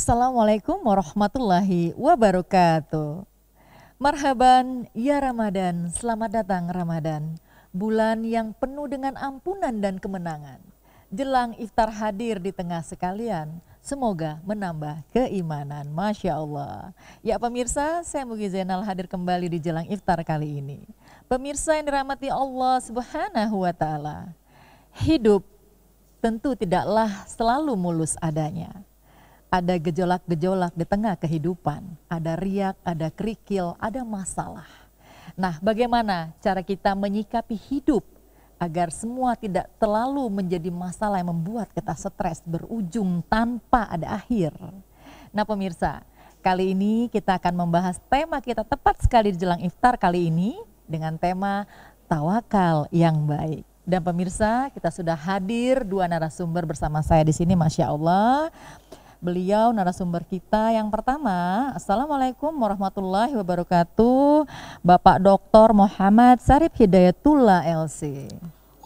Assalamualaikum warahmatullahi wabarakatuh. Marhaban ya Ramadan, selamat datang Ramadan. Bulan yang penuh dengan ampunan dan kemenangan. Jelang iftar hadir di tengah sekalian, semoga menambah keimanan. Masya Allah. Ya pemirsa, saya Mugi Zainal hadir kembali di jelang iftar kali ini. Pemirsa yang dirahmati Allah Subhanahu wa Ta'ala, hidup tentu tidaklah selalu mulus adanya. Ada gejolak-gejolak di tengah kehidupan, ada riak, ada kerikil, ada masalah. Nah, bagaimana cara kita menyikapi hidup agar semua tidak terlalu menjadi masalah yang membuat kita stres berujung tanpa ada akhir. Nah pemirsa, kali ini kita akan membahas tema kita tepat sekali di jelang iftar kali ini dengan tema tawakal yang baik. Dan pemirsa, kita sudah hadir dua narasumber bersama saya di sini, Masya Allah. Beliau narasumber kita yang pertama. Assalamualaikum warahmatullahi wabarakatuh. Bapak Dr. Muhammad Syarif Hidayatullah LC.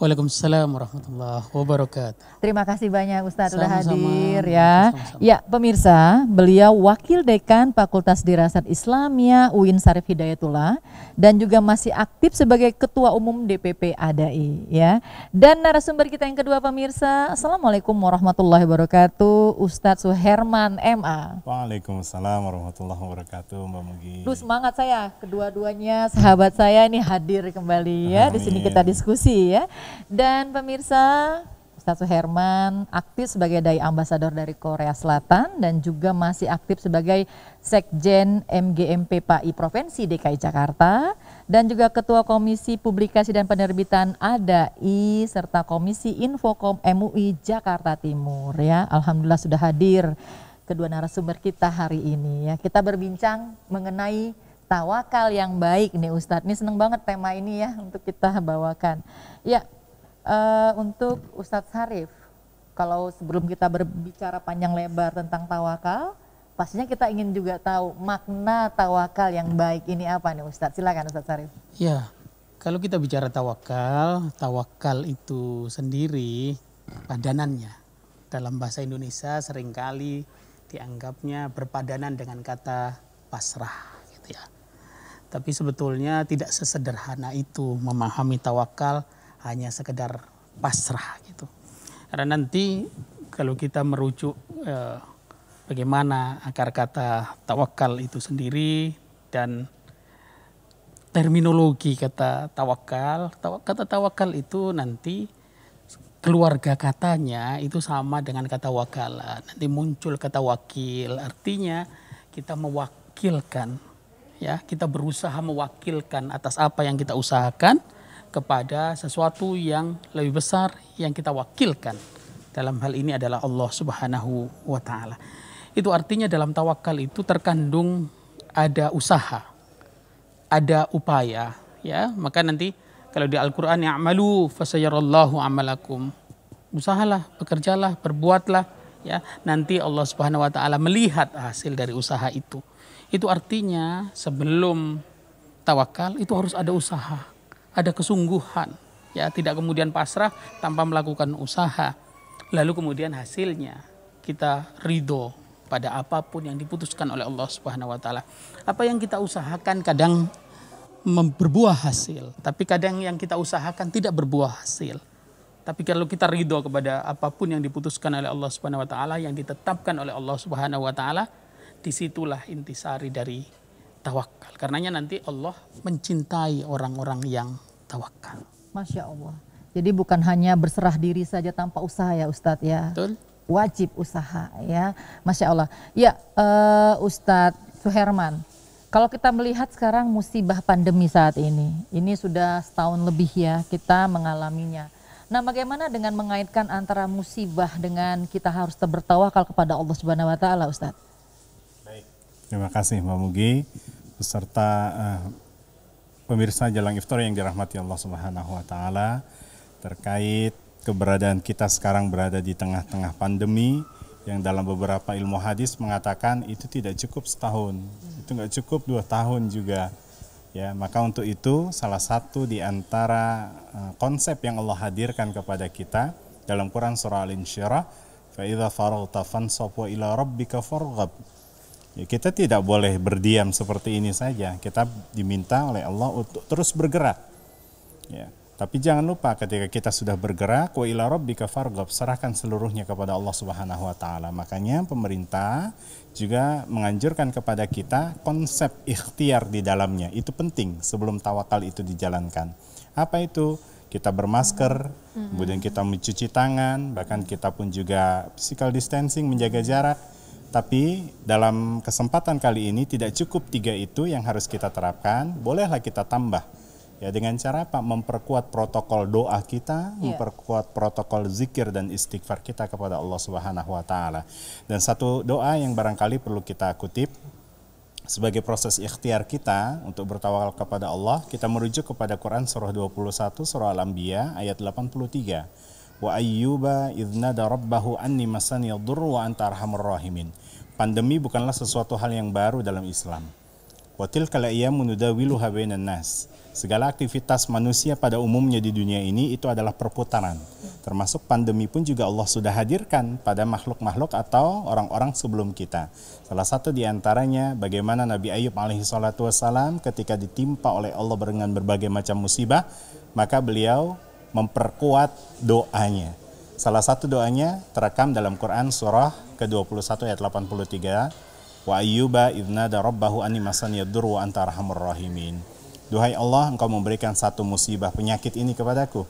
Waalaikumsalam warahmatullahi wabarakatuh. Terima kasih banyak Ustadz sudah Sama-sama. hadir ya. Sama-sama. Ya pemirsa, beliau Wakil Dekan Fakultas Dirasat Islamiyah UIN Syarif Hidayatullah dan juga masih aktif sebagai Ketua Umum DPP ADAI ya. Dan narasumber kita yang kedua pemirsa, Assalamualaikum warahmatullahi wabarakatuh, Ustadz Suherman MA. Waalaikumsalam warahmatullahi wabarakatuh, Mbak Mugi. Duh semangat saya, kedua-duanya sahabat saya ini hadir kembali ya. Di sini kita diskusi ya. Dan pemirsa, Ustadz Suherman aktif sebagai Dai Ambasador dari Korea Selatan dan juga masih aktif sebagai Sekjen MGMP PAI Provinsi DKI Jakarta dan juga Ketua Komisi Publikasi dan Penerbitan ADAI serta Komisi Infokom MUI Jakarta Timur ya. Alhamdulillah sudah hadir kedua narasumber kita hari ini ya. Kita berbincang mengenai tawakal yang baik nih Ustadz. Ini seneng banget tema ini ya untuk kita bawakan. Ya, untuk Ustadz Syarif, kalau sebelum kita berbicara panjang lebar tentang tawakal, pastinya kita ingin juga tahu makna tawakal yang baik ini apa nih Ustadz. Silakan Ustadz Syarif. Ya, kalau kita bicara tawakal, tawakal itu sendiri padanannya dalam bahasa Indonesia seringkali dianggapnya berpadanan dengan kata pasrah gitu ya. Tapi sebetulnya tidak sesederhana itu memahami tawakal hanya sekedar pasrah gitu. Karena nanti kalau kita merujuk bagaimana akar kata tawakal itu sendiri dan terminologi kata tawakal itu nanti keluarga katanya itu sama dengan kata wakalah. Nanti muncul kata wakil, artinya kita mewakilkan ya, kita berusaha mewakilkan atas apa yang kita usahakan kepada sesuatu yang lebih besar yang kita wakilkan. Dalam hal ini adalah Allah Subhanahu wa Ta'ala. Itu artinya dalam tawakal itu terkandung ada usaha, ada upaya ya. Maka nanti kalau di Al-Qur'an ya'malu fasayarallahu amalakum. Usahalah, bekerjalah, berbuatlah ya. Nanti Allah Subhanahu wa Ta'ala melihat hasil dari usaha itu. Itu artinya sebelum tawakal itu harus ada usaha, ada kesungguhan ya, tidak kemudian pasrah tanpa melakukan usaha. Lalu kemudian hasilnya kita ridho pada apapun yang diputuskan oleh Allah Subhanahu wa Ta'ala. Apa yang kita usahakan kadang berbuah hasil, tapi kadang yang kita usahakan tidak berbuah hasil. Tapi kalau kita ridho kepada apapun yang diputuskan oleh Allah Subhanahu wa Ta'ala, yang ditetapkan oleh Allah Subhanahu wa Ta'ala, disitulah intisari dari tawakal. Karenanya nanti Allah mencintai orang-orang yang tawakal. Masya Allah. Jadi bukan hanya berserah diri saja tanpa usaha ya Ustadz ya. Betul. Wajib usaha ya. Masya Allah. Ya Ustadz Suherman, kalau kita melihat sekarang musibah pandemi saat ini sudah setahun lebih ya kita mengalaminya. Nah bagaimana dengan mengaitkan antara musibah dengan kita harus bertawakal kepada Allah Subhanahu wa Ta'ala Ustadz? Baik. Terima kasih Mbak Mugi beserta pemirsa jelang iftar yang dirahmati Allah Subhanahu wa Ta'ala. Terkait keberadaan kita sekarang berada di tengah-tengah pandemi yang dalam beberapa ilmu hadis mengatakan itu tidak cukup setahun, itu nggak cukup 2 tahun juga ya. Maka untuk itu salah satu di antara konsep yang Allah hadirkan kepada kita dalam Quran surah Al-Insyirah, Fa idza faraghta fansab wa ila rabbika farghab. Ya, kita tidak boleh berdiam seperti ini saja. Kita diminta oleh Allah untuk terus bergerak. Ya. Tapi jangan lupa ketika kita sudah bergerak, wa ila rabbika farghab, serahkan seluruhnya kepada Allah Subhanahu wa taala. Makanya pemerintah juga menganjurkan kepada kita konsep ikhtiar di dalamnya. Itu penting sebelum tawakal itu dijalankan. Apa itu? Kita bermasker, kemudian kita mencuci tangan, bahkan kita pun juga physical distancing, menjaga jarak. Tapi dalam kesempatan kali ini tidak cukup 3 itu yang harus kita terapkan, bolehlah kita tambah. Ya, dengan cara apa? Memperkuat protokol doa kita, memperkuat protokol zikir dan istighfar kita kepada Allah Subhanahu wa taala. Dan satu doa yang barangkali perlu kita kutip sebagai proses ikhtiar kita untuk bertawakal kepada Allah, kita merujuk kepada Quran surah 21 surah Al-Anbiya ayat 83. Wa ayyuba idznada rabbahu anni masani yadurru wa anta arhamur rahimin. Pandemi bukanlah sesuatu hal yang baru dalam Islam. Wa tilkal ayyamu nudawiluha bainan nas. Segala aktivitas manusia pada umumnya di dunia ini itu adalah perputaran. Termasuk pandemi pun juga Allah sudah hadirkan pada makhluk-makhluk atau orang-orang sebelum kita. Salah satu di antaranya bagaimana Nabi Ayub alaihi salatu wassalam ketika ditimpa oleh Allah dengan berbagai macam musibah, maka beliau memperkuat doanya. Salah satu doanya terekam dalam Quran surah ke-21 ayat 83. Wa ayyuba idznada rabbahu anni masani yadurru wa anta arhamur rahimin. Duhai Allah, engkau memberikan satu musibah penyakit ini kepadaku.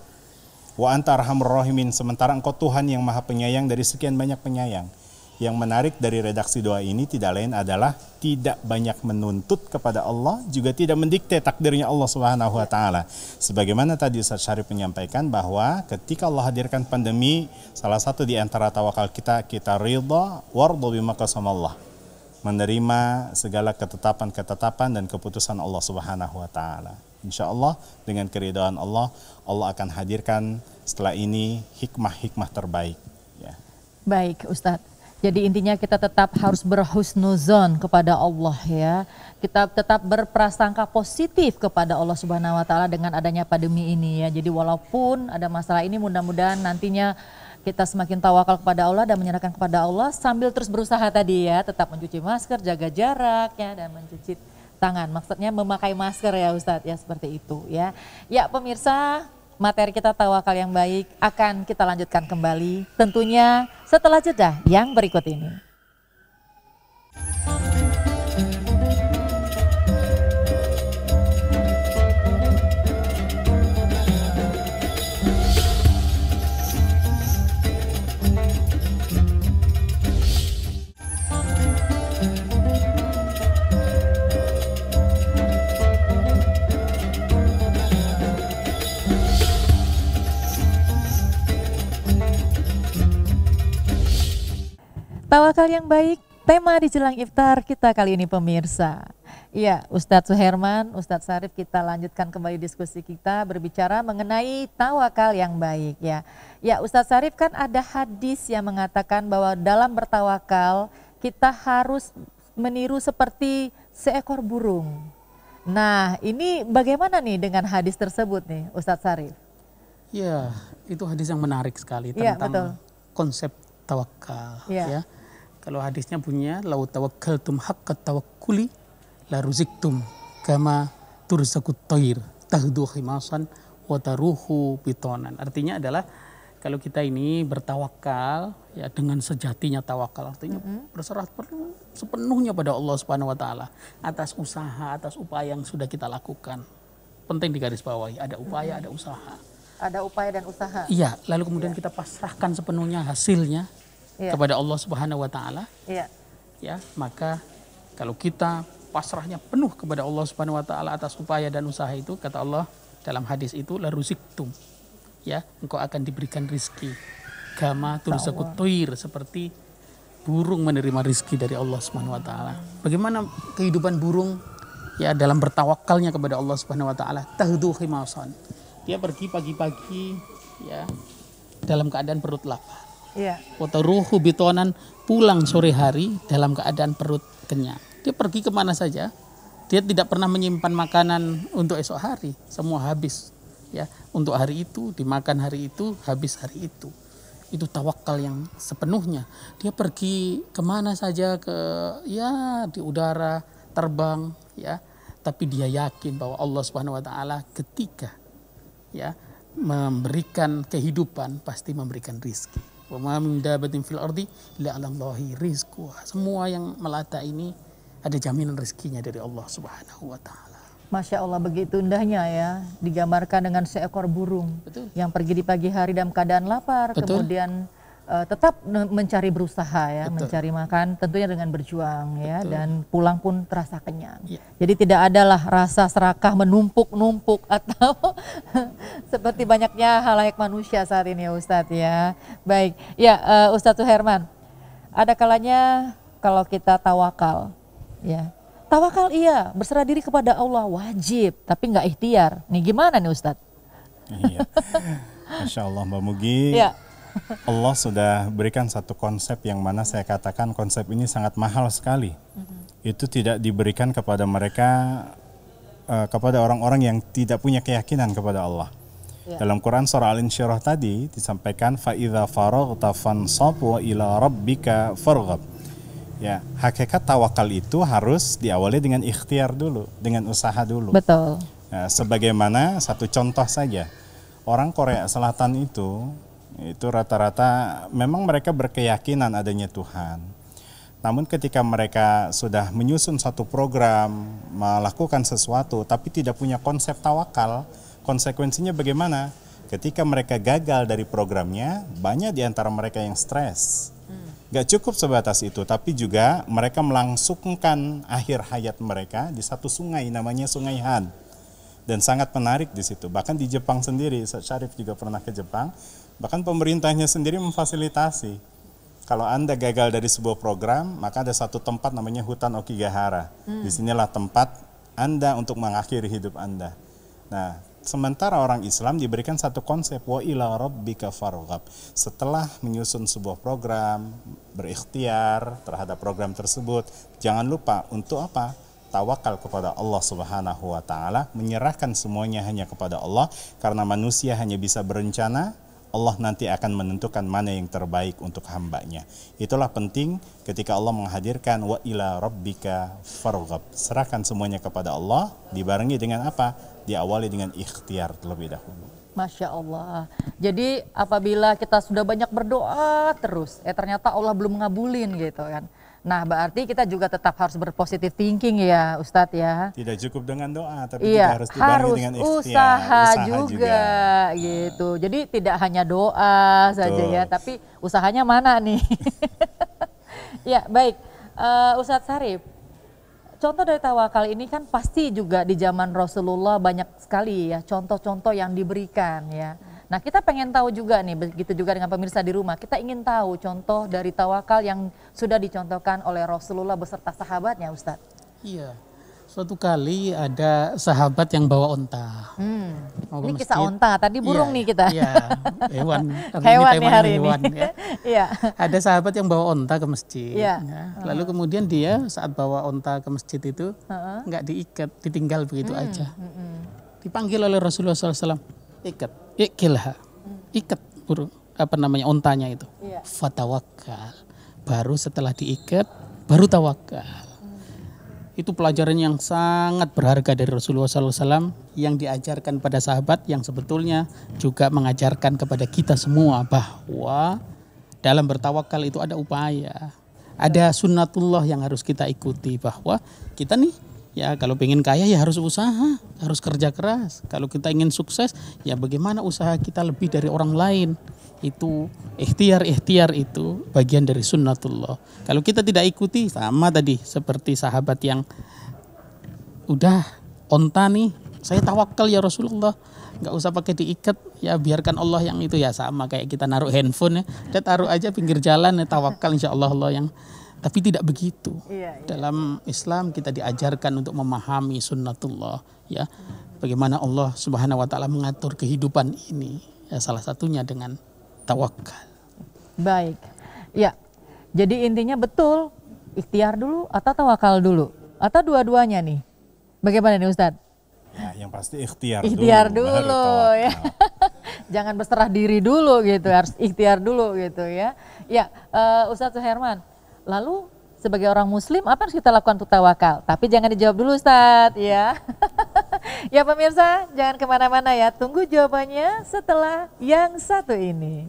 Wa anta arhamur rahimin, sementara engkau Tuhan yang maha penyayang dari sekian banyak penyayang. Yang menarik dari redaksi doa ini tidak lain adalah tidak banyak menuntut kepada Allah, juga tidak mendikte takdirnya Allah Subhanahu wa taala. Sebagaimana tadi Ustaz Syarif menyampaikan bahwa ketika Allah hadirkan pandemi, salah satu di antara tawakal kita ridha warda bima qasamallah. Menerima segala ketetapan-ketetapan dan keputusan Allah Subhanahu wa taala. Insya Allah dengan keridhaan Allah, Allah akan hadirkan setelah ini hikmah-hikmah terbaik. Ya. Baik Ustadz. Jadi intinya kita tetap harus berhusnuzon kepada Allah ya. Kita tetap berprasangka positif kepada Allah Subhanahu wa taala dengan adanya pandemi ini ya. Jadi walaupun ada masalah ini, mudah-mudahan nantinya kita semakin tawakal kepada Allah dan menyerahkan kepada Allah sambil terus berusaha tadi ya, tetap mencuci masker, jaga jarak ya, dan mencuci tangan. Maksudnya memakai masker ya Ustadz ya, seperti itu ya. Ya pemirsa, materi kita tawakal yang baik akan kita lanjutkan kembali tentunya setelah jeda yang berikut ini. Tawakal yang baik, tema di jelang iftar kita kali ini pemirsa. Iya, Ustadz Suherman, Ustadz Syarif, kita lanjutkan kembali diskusi kita berbicara mengenai tawakal yang baik ya. Ya, Ustadz Syarif, kan ada hadis yang mengatakan bahwa dalam bertawakal kita harus meniru seperti seekor burung. Nah, ini bagaimana nih dengan hadis tersebut nih, Ustadz Syarif? Ya, itu hadis yang menarik sekali tentang konsep tawakal ya. Kalau hadisnya punya lau tawakkaltum haqqa tawakkuli la ruziktum kama turzaqut thair tahdu khimasan wa taruhu bitonan. Artinya adalah kalau kita ini bertawakal ya dengan sejatinya tawakal, artinya berserah sepenuhnya pada Allah Subhanahu wa taala atas usaha, atas upaya yang sudah kita lakukan. Penting digarisbawahi, ada upaya, ada usaha. Ada upaya dan usaha. Iya, lalu kemudian kita pasrahkan sepenuhnya hasilnya kepada Allah Subhanahu wa taala. Ya, maka kalau kita pasrahnya penuh kepada Allah Subhanahu wa taala atas upaya dan usaha itu, kata Allah dalam hadis itu, la ruziktum. Ya, engkau akan diberikan rizki. Kama turzaqut thair, seperti burung menerima rizki dari Allah Subhanahu wa taala. Bagaimana kehidupan burung ya dalam bertawakalnya kepada Allah Subhanahu wa taala? Tahdu khimasan. Dia pergi pagi-pagi ya dalam keadaan perut lapar. Wataruhu bitonan, pulang sore hari dalam keadaan perut kenyang. Dia pergi kemana saja, dia tidak pernah menyimpan makanan untuk esok hari, semua habis ya untuk hari itu, dimakan hari itu, habis hari itu. itu tawakal yang sepenuhnya. Dia pergi kemana saja, di udara, terbang, ya, tapi dia yakin bahwa Allah Subhanahu Wa Taala ketika memberikan kehidupan pasti memberikan rizki. Wa ma min dabatin fil ardi illa 'alallahi rizquha. Semua yang melata ini ada jaminan rezekinya dari Allah Subhanahu Wa Taala. Masya Allah, begitu indahnya ya, digambarkan dengan seekor burung. Betul. Yang pergi di pagi hari dalam keadaan lapar, Betul. kemudian tetap mencari berusaha ya, Betul. mencari makan tentunya dengan berjuang ya, Betul. dan pulang pun terasa kenyang. Ya. Jadi tidak adalah rasa serakah menumpuk-numpuk atau seperti banyaknya halayak manusia saat ini ya Ustadz ya. Baik, ya Ustadz Suherman, ada kalanya kalau kita tawakal ya. Tawakal iya, berserah diri kepada Allah wajib, tapi nggak ikhtiar. Nih gimana nih Ustadz? Iya. Masya Allah Mbak Mugi. Ya. Allah sudah berikan satu konsep yang mana saya katakan konsep ini sangat mahal sekali. Itu tidak diberikan kepada mereka, kepada orang-orang yang tidak punya keyakinan kepada Allah. Ya. Dalam Quran surah Al-Insyirah tadi disampaikan فَإِذَا فَرَغْتَ فَانْصَبْ وَإِلَى رَبِّكَ فَارْغَب. Ya, hakikat tawakal itu harus diawali dengan ikhtiar dulu, dengan usaha dulu. Betul. Nah, sebagaimana satu contoh saja, orang Korea Selatan itu rata-rata memang mereka berkeyakinan adanya Tuhan. Namun ketika mereka sudah menyusun satu program, melakukan sesuatu, tapi tidak punya konsep tawakal, konsekuensinya bagaimana? Ketika mereka gagal dari programnya, banyak di antara mereka yang stres. Gak cukup sebatas itu, tapi juga mereka melangsungkan akhir hayat mereka di satu sungai namanya Sungai Han. Dan sangat menarik di situ. Bahkan di Jepang sendiri, Ustaz Syarif juga pernah ke Jepang, bahkan pemerintahnya sendiri memfasilitasi. Kalau Anda gagal dari sebuah program, maka ada satu tempat namanya Hutan Okigahara. Disinilah tempat Anda untuk mengakhiri hidup Anda. Nah, sementara orang Islam diberikan satu konsep wa ila rabbika farghab. Setelah menyusun sebuah program, berikhtiar terhadap program tersebut, jangan lupa untuk apa? Tawakal kepada Allah Subhanahu wa taala, menyerahkan semuanya hanya kepada Allah, karena manusia hanya bisa berencana, Allah nanti akan menentukan mana yang terbaik untuk hambanya. Itulah penting ketika Allah menghadirkan wa ila rabbika farghab. Serahkan semuanya kepada Allah, dibarengi dengan apa? Diawali dengan ikhtiar terlebih dahulu. Masya Allah. Jadi apabila kita sudah banyak berdoa terus, ternyata Allah belum ngabulin gitu kan. Nah berarti kita juga tetap harus berpositif thinking ya Ustadz ya. Tidak cukup dengan doa, tapi juga harus dibarengi dengan ikhtiar, usaha juga gitu. Jadi tidak hanya doa saja ya, tapi usahanya mana nih? Ya baik, Ustadz Syarif. Contoh dari tawakal ini kan pasti juga di zaman Rasulullah banyak sekali ya contoh-contoh yang diberikan ya. Nah kita pengen tahu juga nih, begitu juga dengan pemirsa di rumah, kita ingin tahu contoh dari tawakal yang sudah dicontohkan oleh Rasulullah beserta sahabatnya Ustadz. Iya, suatu kali ada sahabat yang bawa onta. Ini kisah onta, tadi burung nih kita. Iya, hewan. Hewan nih hari ini. Ya. Iya. Ada sahabat yang bawa onta ke masjid. Iya. Ya. Lalu kemudian dia saat bawa onta ke masjid itu nggak diikat, ditinggal begitu aja. Dipanggil oleh Rasulullah SAW, ikilha, ikat burung ontanya itu. Iya. Fatawakal. Baru setelah diikat, baru tawakal. Itu pelajaran yang sangat berharga dari Rasulullah SAW yang diajarkan pada sahabat, yang sebetulnya juga mengajarkan kepada kita semua bahwa dalam bertawakal itu ada upaya, ada sunnatullah yang harus kita ikuti, bahwa kita nih ya kalau pengen kaya ya harus usaha, harus kerja keras. Kalau kita ingin sukses ya bagaimana usaha kita lebih dari orang lain. Itu ikhtiar itu bagian dari sunnatullah. Kalau kita tidak ikuti, sama tadi seperti sahabat yang udah onta nih, saya tawakal ya Rasulullah, nggak usah pakai diikat, ya biarkan Allah yang itu, ya sama kayak kita naruh handphone ya, kita taruh aja pinggir jalan ya, tawakal insya Allah yang. Tapi tidak begitu. Dalam Islam kita diajarkan untuk memahami sunnatullah ya, bagaimana Allah Subhanahu wa taala mengatur kehidupan ini, ya salah satunya dengan tawakal. Baik, ya. Jadi intinya betul, ikhtiar dulu atau tawakal dulu, atau dua-duanya nih. Bagaimana nih Ustadz? Ya, yang pasti ikhtiar dulu baru tawakal. ya. Jangan berserah diri dulu gitu, harus ikhtiar dulu gitu ya. Ya, Ustadz Suherman, lalu sebagai orang muslim apa yang harus kita lakukan untuk tawakal? Tapi jangan dijawab dulu Ustadz ya. Ya pemirsa, jangan kemana-mana ya, tunggu jawabannya setelah yang satu ini.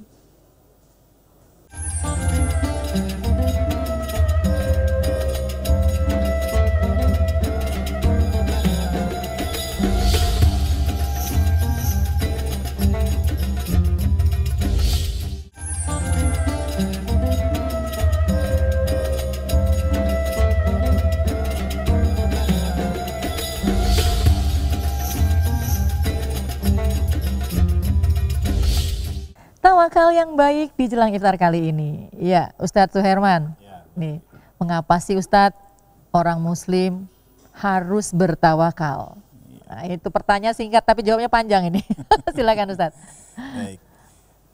Tawakal yang baik di jelang iftar kali ini. Ya, Ustadz Suherman. Ya. Nih, mengapa sih Ustadz orang muslim harus bertawakal? Nah, itu pertanyaan singkat tapi jawabnya panjang ini. Silakan Ustadz. Baik.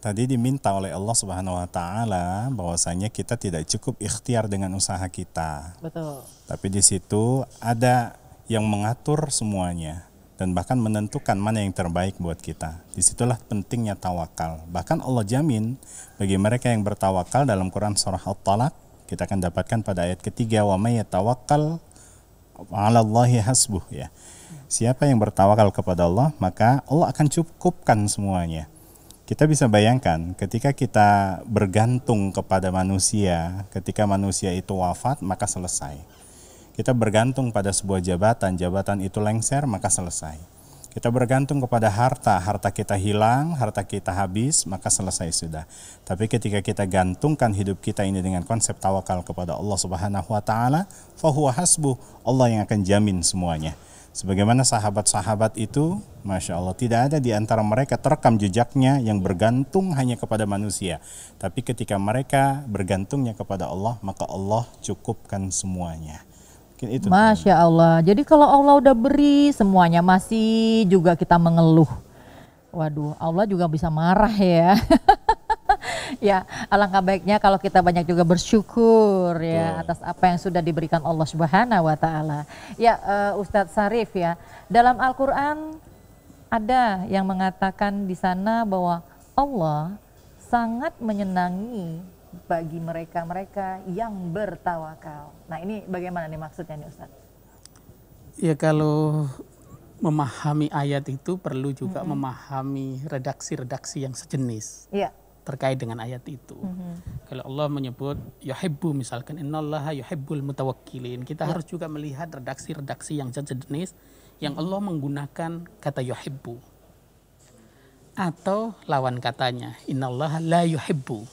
Tadi diminta oleh Allah Subhanahu wa taala bahwasanya kita tidak cukup ikhtiar dengan usaha kita. Betul. Tapi di situ ada yang mengatur semuanya dan bahkan menentukan mana yang terbaik buat kita. Disitulah pentingnya tawakal. Bahkan Allah jamin bagi mereka yang bertawakal dalam Quran surah At-Talaq, kita akan dapatkan pada ayat ketiga, wa may yatawakkal 'alallahi hasbuh ya. Siapa yang bertawakal kepada Allah, maka Allah akan cukupkan semuanya. Kita bisa bayangkan ketika kita bergantung kepada manusia, ketika manusia itu wafat, maka selesai. Kita bergantung pada sebuah jabatan, jabatan itu lengser, maka selesai. Kita bergantung kepada harta, harta kita hilang, harta kita habis, maka selesai sudah. Tapi ketika kita gantungkan hidup kita ini dengan konsep tawakal kepada Allah Subhanahu wa taala, fahuwa hasbuh, Allah yang akan jamin semuanya. Sebagaimana sahabat-sahabat itu, Masya Allah, tidak ada di antara mereka terekam jejaknya yang bergantung hanya kepada manusia. Tapi ketika mereka bergantungnya kepada Allah, maka Allah cukupkan semuanya. Itu Masya Allah. Jadi kalau Allah udah beri semuanya masih juga kita mengeluh. Waduh, Allah juga bisa marah ya. Ya, alangkah baiknya kalau kita banyak juga bersyukur ya atas apa yang sudah diberikan Allah Subhanahu wa taala. Ya, Ustadz Syarif ya, dalam Al-Qur'an ada yang mengatakan di sana bahwa Allah sangat menyenangi bagi mereka-mereka yang bertawakal. Nah, ini bagaimana nih maksudnya nih Ustadz? Ya, kalau memahami ayat itu perlu juga memahami redaksi-redaksi yang sejenis. Iya. Terkait dengan ayat itu. Kalau Allah menyebut yuhibbu, misalkan innallaha yuhibbul mutawakkilin, kita harus juga melihat redaksi-redaksi yang sejenis yang Allah menggunakan kata yuhibbu. Atau lawan katanya innallaha la yuhibbu.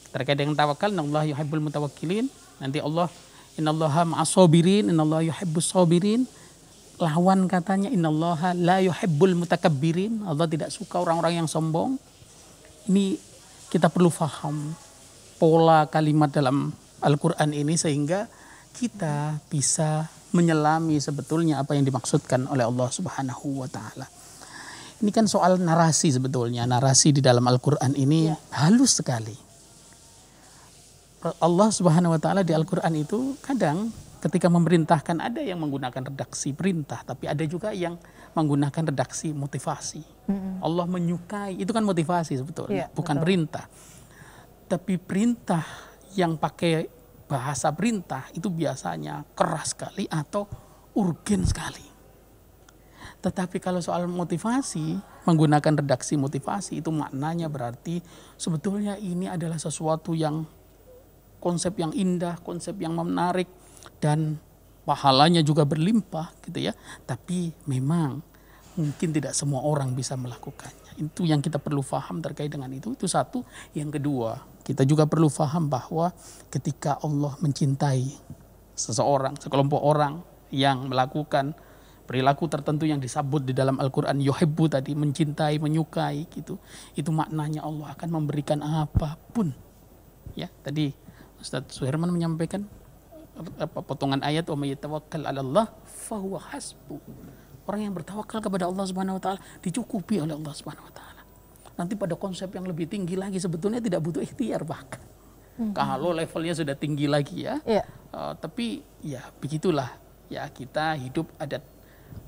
Terkait dengan tawakal, innallaha yuhibbul mutawakkilin, nanti Allah innallaha ma'as sabirin, innallaha yuhibbus sabirin. Lawan katanya innallaha la yuhibbul mutakabbirin, Allah tidak suka orang-orang yang sombong. Ini kita perlu paham pola kalimat dalam Al-Quran ini sehingga kita bisa menyelami sebetulnya apa yang dimaksudkan oleh Allah Subhanahu wa taala. Ini kan soal narasi sebetulnya. Narasi di dalam Al-Quran ini halus sekali. Allah Subhanahu wa taala di Al-Quran itu kadang ketika memerintahkan ada yang menggunakan redaksi perintah, tapi ada juga yang menggunakan redaksi motivasi. Allah menyukai, itu kan motivasi sebetulnya, bukan perintah. Tapi perintah yang pakai bahasa perintah itu biasanya keras sekali atau urgen sekali. Tetapi kalau soal motivasi, menggunakan redaksi motivasi itu maknanya berarti sebetulnya ini adalah sesuatu yang konsep yang indah, konsep yang menarik, dan pahalanya juga berlimpah gitu ya. Tapi memang mungkin tidak semua orang bisa melakukannya. Itu yang kita perlu paham terkait dengan itu. Itu satu. Yang kedua, kita juga perlu paham bahwa ketika Allah mencintai seseorang, sekelompok orang yang melakukan perilaku tertentu yang disebut di dalam Al-Quran yuhibbu tadi, mencintai, menyukai gitu. Itu maknanya Allah akan memberikan apapun. Ya, tadi Ustadz Suherman menyampaikan potongan ayat wa may yatawakkal 'alallah fahuwa hasbuh. Orang yang bertawakal kepada Allah Subhanahu wa taala dicukupi oleh Allah Subhanahu wa taala. Nanti pada konsep yang lebih tinggi lagi sebetulnya tidak butuh ikhtiar bahkan. Kalau levelnya sudah tinggi lagi ya. Tapi ya begitulah ya, kita hidup ada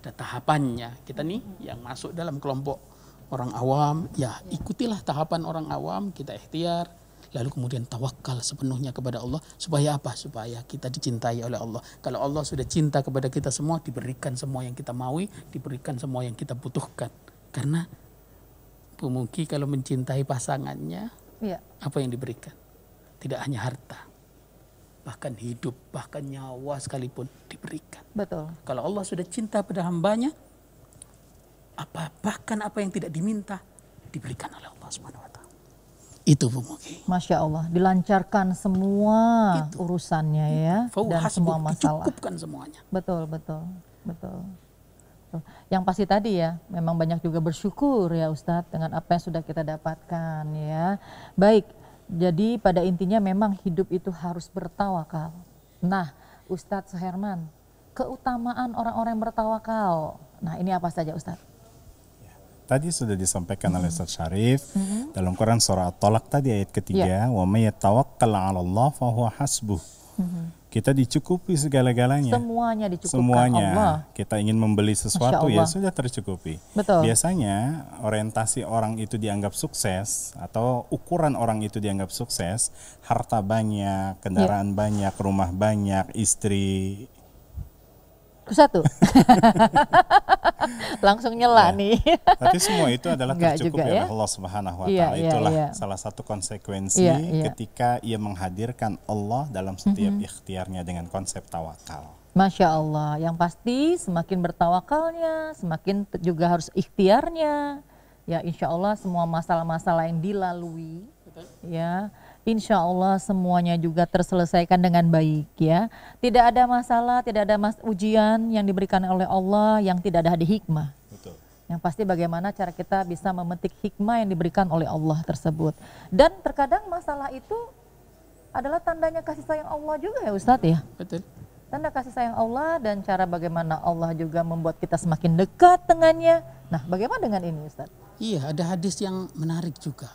tahapannya. Kita nih yang masuk dalam kelompok orang awam, ya ikutilah tahapan orang awam, kita ikhtiar, lalu kemudian tawakal sepenuhnya kepada Allah. Supaya apa? Supaya kita dicintai oleh Allah. Kalau Allah sudah cinta kepada kita semua, diberikan semua yang kita maui, diberikan semua yang kita butuhkan. Karena pemuki kalau mencintai pasangannya, apa yang diberikan? Tidak hanya harta, bahkan hidup, bahkan nyawa sekalipun diberikan. Betul. Kalau Allah sudah cinta pada hambanya, bahkan apa yang tidak diminta diberikan oleh Allah Subhanahu wa taala. Itu Bu Mugi. Masya Allah, dilancarkan semua urusannya ya, dan semua masalah. Dicukupkan semuanya. Betul. Yang pasti tadi ya, memang banyak juga bersyukur ya Ustadz dengan apa yang sudah kita dapatkan ya. Baik, jadi pada intinya memang hidup itu harus bertawakal. Nah, Ustadz Suherman, keutamaan orang-orang yang bertawakal. Nah, ini apa saja Ustadz? Tadi sudah disampaikan oleh Ustaz Syarif dalam Quran surah At-Talaq tadi ayat ketiga, wa may yatawakkal 'ala Allah fa huwa hasbuh. Kita dicukupi segala-galanya. Semuanya dicukupkan Semuanya. Allah. Kita ingin membeli sesuatu ya sudah tercukupi. Betul. Biasanya orientasi orang itu dianggap sukses atau ukuran orang itu dianggap sukses, harta banyak, kendaraan banyak, rumah banyak, istri satu. Langsung nyela nih. Tapi semua itu adalah tercukupi oleh ya? Allah Subhanahu wa taala. Itulah salah satu konsekuensi ketika ia menghadirkan Allah dalam setiap ikhtiarnya dengan konsep tawakal. Masya Allah, yang pasti semakin bertawakalnya, semakin juga harus ikhtiarnya. Ya insya Allah semua masalah-masalah yang dilalui, ya insya Allah semuanya juga terselesaikan dengan baik ya. Tidak ada masalah, tidak ada ujian yang diberikan oleh Allah yang tidak ada hikmah. Betul. Yang pasti bagaimana cara kita bisa memetik hikmah yang diberikan oleh Allah tersebut. Dan terkadang masalah itu adalah tandanya kasih sayang Allah juga ya Ustadz ya. Betul. Tanda kasih sayang Allah dan cara bagaimana Allah juga membuat kita semakin dekat dengannya. Nah bagaimana dengan ini Ustadz? Iya, ada hadis yang menarik juga.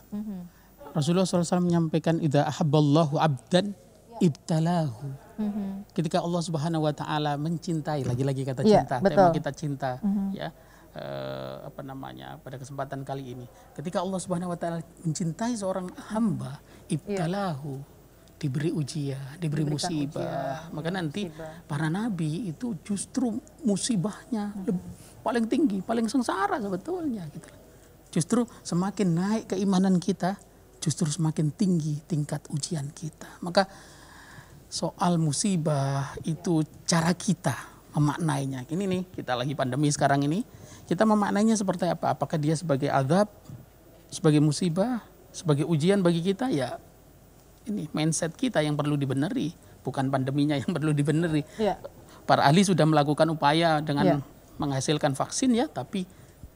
Rasulullah SAW menyampaikan, idza ahabballahu abdan ibtalahu. Ketika Allah Subhanahu wa taala mencintai, lagi-lagi kata cinta, tema kita cinta ya. Pada kesempatan kali ini, ketika Allah Subhanahu wa taala mencintai seorang hamba, ibtalahu, diberi ujian, diberi musibah. Maka nanti para nabi itu justru musibahnya paling tinggi, paling sengsara sebetulnya gitu. Justru semakin naik keimanan kita, justru semakin tinggi tingkat ujian kita. Maka soal musibah itu cara kita memaknainya. Ini nih, kita lagi pandemi sekarang ini, kita memaknainya seperti apa? Apakah dia sebagai azab, sebagai musibah, sebagai ujian bagi kita? Ya ini mindset kita yang perlu dibeneri, bukan pandeminya yang perlu dibeneri. Para ahli sudah melakukan upaya dengan menghasilkan vaksin ya, tapi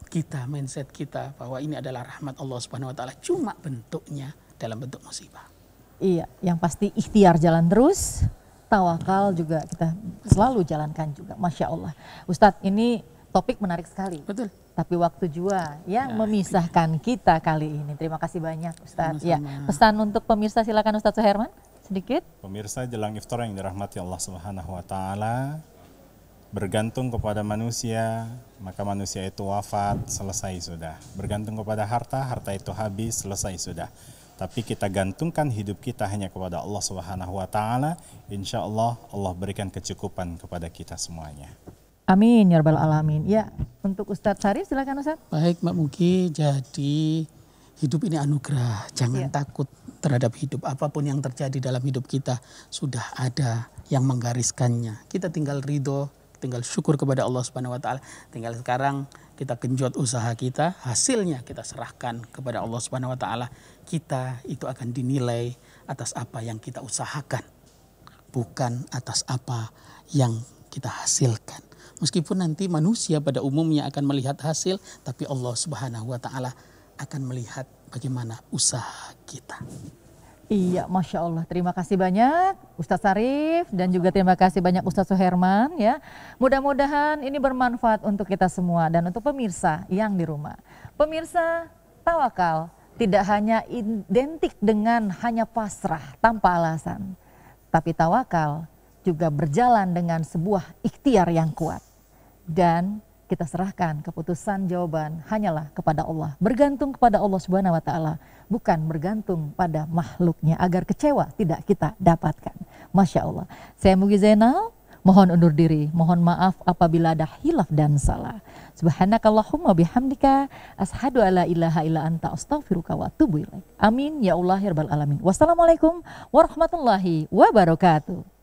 kita, mindset kita bahwa ini adalah rahmat Allah Subhanahu wa taala, cuma bentuknya dalam bentuk musibah. Iya, yang pasti ikhtiar jalan terus, tawakal juga kita selalu jalankan juga. Masya Allah. Ustadz, ini topik menarik sekali. Betul. Tapi waktu juga yang memisahkan kita kali ini. Terima kasih banyak Ustadz. Ya, pesan untuk pemirsa silakan Ustadz Suherman sedikit. Pemirsa jelang iftar yang dirahmati Allah Subhanahu wa taala, bergantung kepada manusia, maka manusia itu wafat, selesai sudah. Bergantung kepada harta, harta itu habis, selesai sudah. Tapi kita gantungkan hidup kita hanya kepada Allah Subhanahu wa taala, insya Allah Allah berikan kecukupan kepada kita semuanya. Amin ya rabbal alamin. Ya, untuk Ustadz Syarif silakan Ustadz. Baik Mbak Mugi, jadi hidup ini anugerah, jangan takut terhadap hidup. Apapun yang terjadi dalam hidup kita sudah ada yang menggariskannya. Kita tinggal ridho, tinggal syukur kepada Allah Subhanahu wa taala. Tinggal sekarang kita genjot usaha kita, hasilnya kita serahkan kepada Allah Subhanahu wa taala. Kita itu akan dinilai atas apa yang kita usahakan, bukan atas apa yang kita hasilkan. Meskipun nanti manusia pada umumnya akan melihat hasil, tapi Allah Subhanahu wa taala akan melihat bagaimana usaha kita. Iya, Masya Allah. Terima kasih banyak Ustadz Syarif dan juga terima kasih banyak Ustadz Suherman ya. Mudah-mudahan ini bermanfaat untuk kita semua dan untuk pemirsa yang di rumah. Pemirsa, tawakal tidak hanya identik dengan hanya pasrah tanpa alasan. Tapi tawakal juga berjalan dengan sebuah ikhtiar yang kuat. Dan kita serahkan keputusan jawaban hanyalah kepada Allah. Bergantung kepada Allah Subhanahu wa taala, bukan bergantung pada makhluknya agar kecewa tidak kita dapatkan. Masya Allah. Saya Mugi Zainal, mohon undur diri, mohon maaf apabila ada hilaf dan salah. Subhanakallahumma bihamdika ashhadu alla ilaha illa anta astaghfiruka wa atubu ilaik. Amin ya Allah ya rabbal alamin. Wassalamualaikum warahmatullahi wabarakatuh.